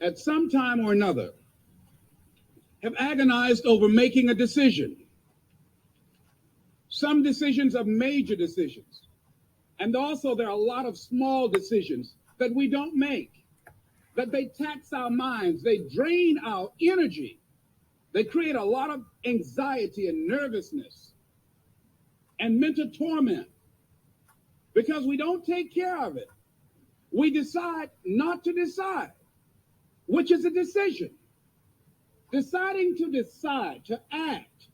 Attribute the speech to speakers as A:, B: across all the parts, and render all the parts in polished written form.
A: at some time or another, have agonized over making a decision. Some decisions are major decisions. And also there are a lot of small decisions that we don't make, that they tax our minds, they drain our energy, they create a lot of anxiety and nervousness and mental torment because we don't take care of it. We decide not to decide, which is a decision. Deciding to decide, to act,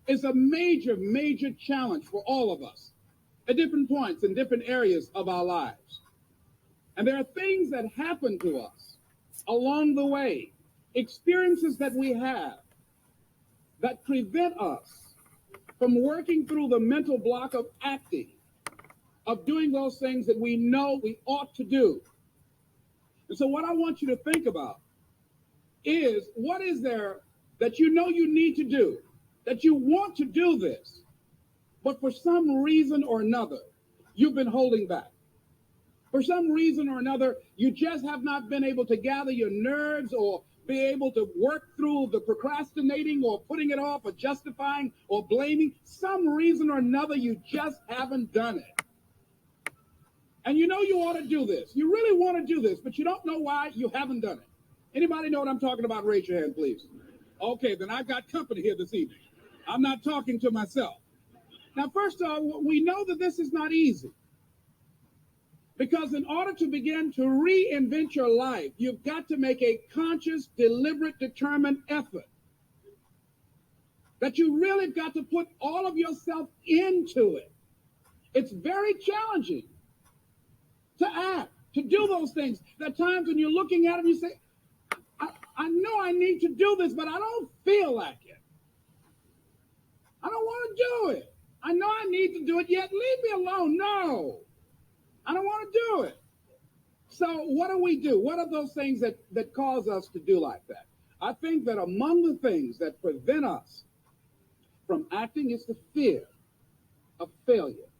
A: is a major, major challenge for all of us at different points in different areas of our lives. And there are things that happen to us along the way, experiences that we have that prevent us from working through the mental block of acting, of doing those things that we know we ought to do. And so what I want you to think about is, what is there that you know you need to do, that you want to do this, but for some reason or another, you've been holding back. For some reason or another, you just have not been able to gather your nerves or be able to work through the procrastinating or putting it off or justifying or blaming. Some reason or another, you just haven't done it. And you know you ought to do this. You really want to do this, but you don't know why you haven't done it. Anybody know what I'm talking about? Raise your hand, please. Okay, then I've got company here this evening. I'm not talking to myself. Now, first of all, we know that this is not easy. Because in order to begin to reinvent your life, you've got to make a conscious, deliberate, determined effort. That you really got to put all of yourself into it. It's very challenging to act, to do those things. There are times when you're looking at it and you say, I know I need to do this, but I don't feel like it. I don't want to do it. I know I need to do it, yet leave me alone. No, I don't want to do it. So what do we do? What are those things that cause us to do like that? I think that among the things that prevent us from acting is the fear of failure.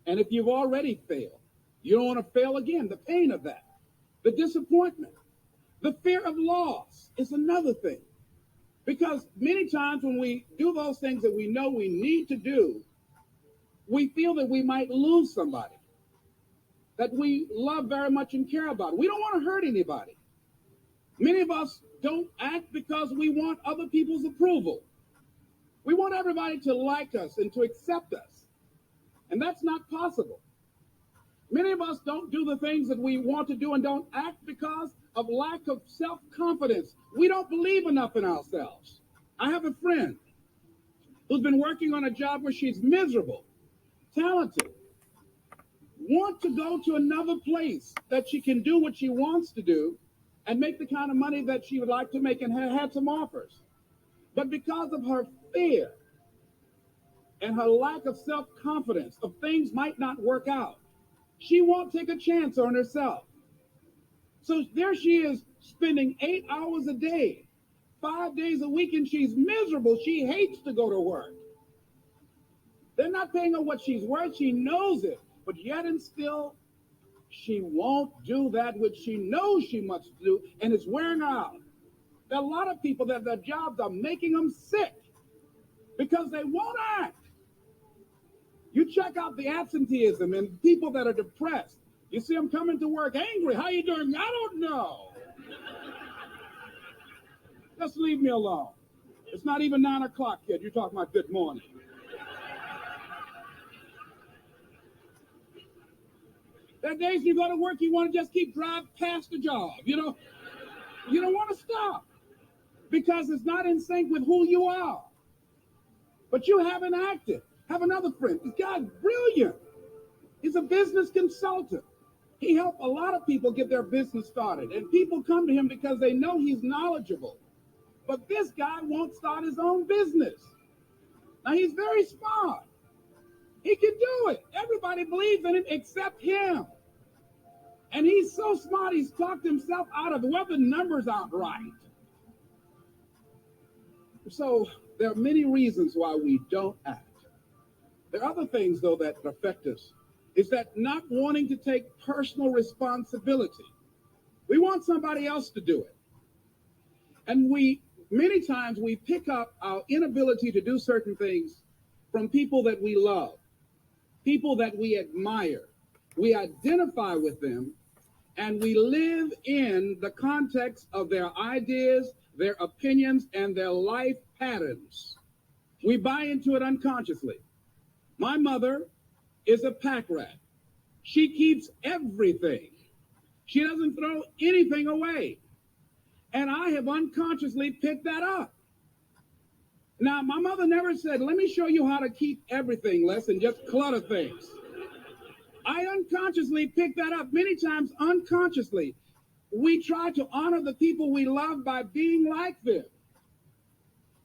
A: And if you've already failed, you don't want to fail again. The pain of that, the disappointment, the fear of loss is another thing. Because many times when we do those things that we know we need to do, we feel that we might lose somebody that we love very much and care about. We don't want to hurt anybody. Many of us don't act because we want other people's approval. We want everybody to like us and to accept us. And that's not possible. Many of us don't do the things that we want to do and don't act because of lack of self-confidence. We don't believe enough in ourselves. I have a friend who's been working on a job where she's miserable, talented, want to go to another place that she can do what she wants to do and make the kind of money that she would like to make, and had some offers. But because of her fear and her lack of self-confidence of things might not work out, she won't take a chance on herself. So there she is, spending 8 hours a day, 5 days a week, and she's miserable. She hates to go to work. They're not paying her what she's worth. She knows it. But yet and still, she won't do that which she knows she must do, and it's wearing her out. There are a lot of people that their jobs are making them sick because they won't act. You check out the absenteeism and people that are depressed. You see them coming to work angry. How you doing? I don't know. Just leave me alone. It's not even 9 o'clock yet. You're talking about good morning. There are days you go to work, you want to just keep driving past the job. You don't want to stop because it's not in sync with who you are. But you haven't acted. Have another friend. This guy's brilliant. He's a business consultant. He helped a lot of people get their business started. And people come to him because they know he's knowledgeable. But this guy won't start his own business. Now, he's very smart. He can do it. Everybody believes in him except him. And he's so smart, he's talked himself out of it. Well, the numbers aren't right. So there are many reasons why we don't act. There are other things, though, that affect us Is that not wanting to take personal responsibility. We want somebody else to do it. And many times we pick up our inability to do certain things from people that we love, people that we admire. We identify with them, and we live in the context of their ideas, their opinions, and their life patterns. We buy into it unconsciously. My mother is a pack rat. She keeps everything. She doesn't throw anything away. And I have unconsciously picked that up. Now, my mother never said, let me show you how to keep everything less and just clutter things. I unconsciously picked that up many times unconsciously. We try to honor the people we love by being like them.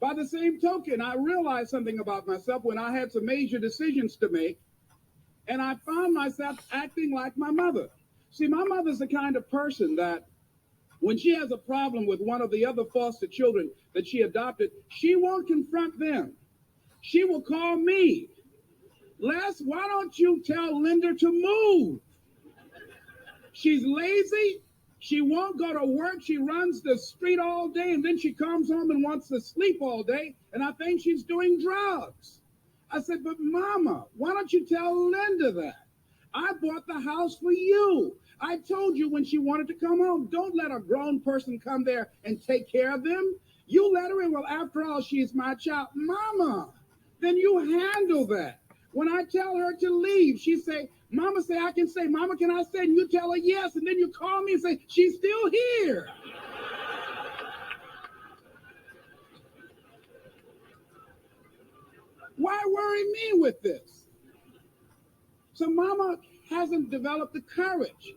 A: By the same token, I realized something about myself when I had some major decisions to make, and I found myself acting like my mother. See, my mother's the kind of person that when she has a problem with one of the other foster children that she adopted, she won't confront them. She will call me. Les, why don't you tell Linda to move? She's lazy. She won't go to work. She runs the street all day, and then she comes home and wants to sleep all day, and I think she's doing drugs. I said, but Mama, why don't you tell Linda that? I bought the house for you. I told you when she wanted to come home, don't let a grown person come there and take care of them. You let her in. Well, after all, she's my child. Mama, then you handle that. When I tell her to leave, she say, Mama say, I can say, Mama, can I stay? And you tell her yes, and then you call me and say, she's still here. Why worry me with this? So Mama hasn't developed the courage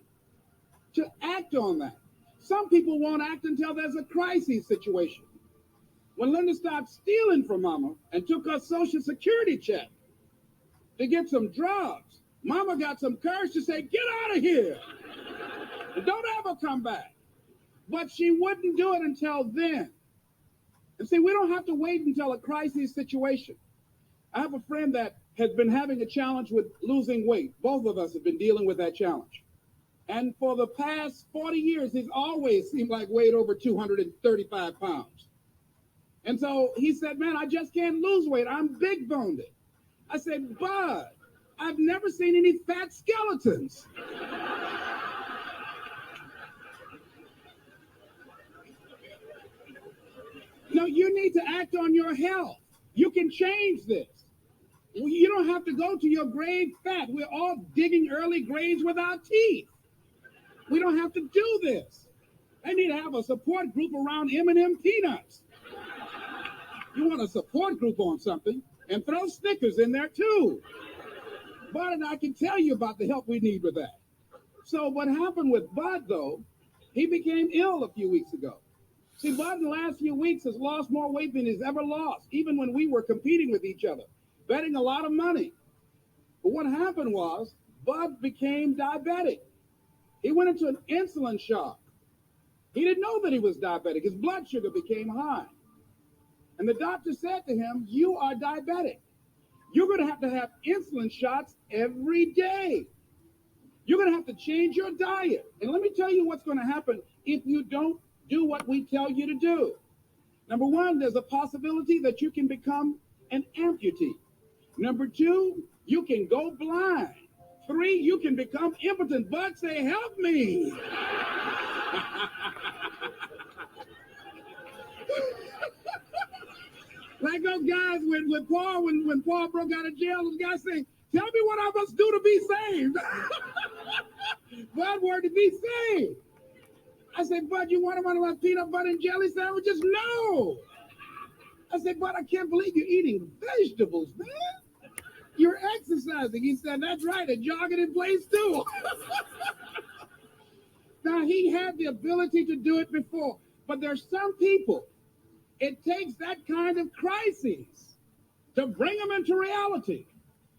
A: to act on that. Some people won't act until there's a crisis situation. When Linda stopped stealing from Mama and took her Social Security check to get some drugs, Mama got some courage to say, get out of here. Don't ever come back. But she wouldn't do it until then. And see, we don't have to wait until a crisis situation. I have a friend that has been having a challenge with losing weight. Both of us have been dealing with that challenge. And for the past 40 years, he's always seemed like weighed over 235 pounds. And so he said, man, I just can't lose weight. I'm big boned. I said, Bud, I've never seen any fat skeletons. No, you need to act on your health. You can change this. You don't have to go to your grave fat. We're all digging early graves with our teeth. We don't have to do this. They need to have a support group around M&M peanuts. You want a support group on something, and throw Snickers in there too. Bud and I can tell you about the help we need with that. So what happened with Bud, though, he became ill a few weeks ago. See, Bud in the last few weeks has lost more weight than he's ever lost, even when we were competing with each other, betting a lot of money. But what happened was, Bud became diabetic. He went into an insulin shock. He didn't know that he was diabetic. His blood sugar became high. And the doctor said to him, you are diabetic. You're going to have insulin shots every day. You're going to have to change your diet. And let me tell you what's going to happen if you don't do what we tell you to do. Number one, there's a possibility that you can become an amputee. Number two, you can go blind. Three, you can become impotent. But say, help me. Like those guys when Paul broke out of jail, those guys say, tell me what I must do to be saved. Bud wanted to be saved. I said, Bud, you want one of my peanut butter and jelly sandwiches? No. I said, Bud, I can't believe you're eating vegetables, man. You're exercising. He said, that's right, and jogging in place too. Now, he had the ability to do it before, but there's some people, it takes that kind of crisis to bring them into reality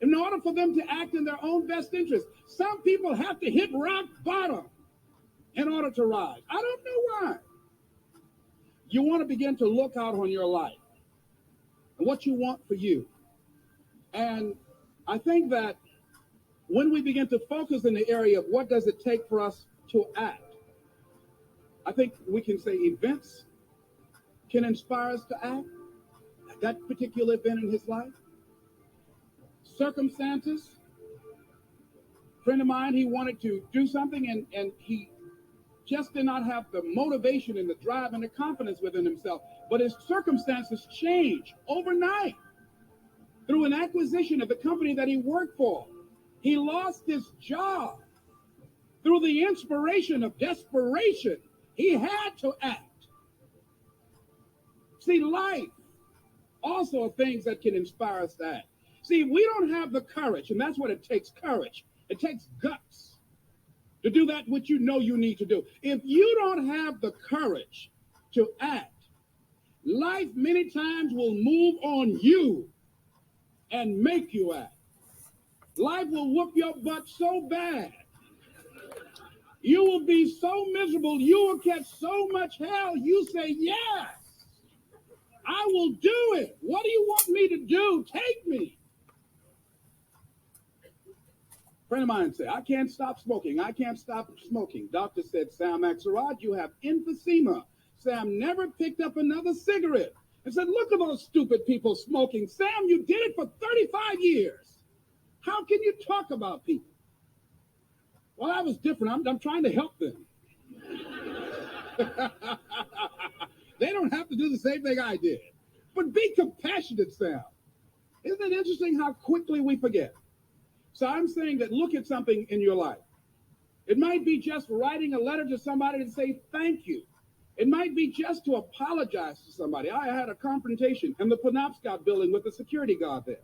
A: in order for them to act in their own best interest. Some people have to hit rock bottom in order to rise. I don't know why. You want to begin to look out on your life and what you want for you. And I think that When we begin to focus in the area of what does it take for us to act, I think we can say events can inspire us to act. That particular event in his life, circumstances. A friend of mine, he wanted to do something and he just did not have the motivation and the drive and the confidence within himself. But his circumstances changed overnight through an acquisition of the company that he worked for. He lost his job through the inspiration of desperation. He had to act. See, life also are things that can inspire us to act. See, we don't have the courage, and that's what it takes, courage. It takes guts to do that which you know you need to do. If you don't have the courage to act, life many times will move on you and make you act. Life will whoop your butt so bad. You will be so miserable. You will catch so much hell. You say, yes, I will do it. What do you want me to do? Take me. A friend of mine said, I can't stop smoking. I can't stop smoking. Doctor said, Sam Axelrod, you have emphysema. Sam never picked up another cigarette and said, look at those stupid people smoking. Sam, you did it for 35 years. How can you talk about people? Well, I was different. I'm trying to help them. They don't have to do the same thing I did. But be compassionate, Sam. Isn't it interesting how quickly we forget? So I'm saying that look at something in your life. It might be just writing a letter to somebody to say thank you. It might be just to apologize to somebody. I had a confrontation in the Penobscot building with the security guard there.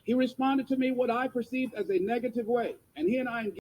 A: He responded to me what I perceived as a negative way, and he and I engaged.